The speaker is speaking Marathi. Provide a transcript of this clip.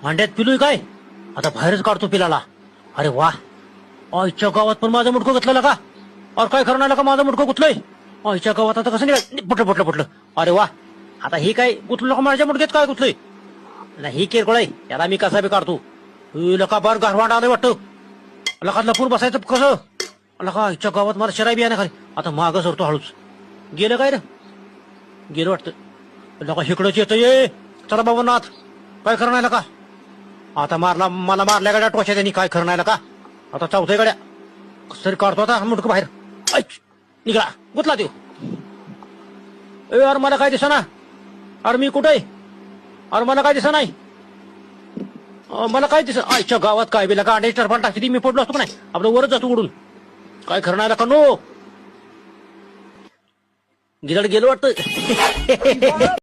भांड्यात पिलोय काय आता बाहेरच काढतो पिलाला. अरे वा आईच्या गावात पण माझं मुडकं घेतलेलं का. और काय खरं नाही का माझं मुडकं गुतलंय आईच्या गावात. आता कसं नाही पटलं. अरे वा आता ही काय गुतलं का माझ्या मुडक्यात काय गुतलंय. ही किरकोळ आहे याला मी कसा बी काढतो. लका बार गारवांड आलंय वाटतं. लका लपून बसायचं कसं. लका आईच्या गावात मला शिराय बिया खाली. आता मागं सरतो हळूच. गेलं काय रे गेलं वाटतं. लका इकडंच येतं ये. चला बाबा नाथ काय खरं नाही का. आता मला मारल्या गाड्या टोच्या त्यांनी काय खरं नाही का. आता चौथ्या गाड्या कसं तरी काढतो आता मुडकं बाहेर. निघाला गुतला देऊ. अरे मला काय दिसा ना. अरे मी कुठे अरे मला काय दिसा नाही. मला काय दिसत आईच्या गावात काय बिला गाडी टरफान टाकली मी पडलो असतो का नाही. आपलं वरच जातो उडून काय खरं नाही का नो. गिराड गेलो वाटतं.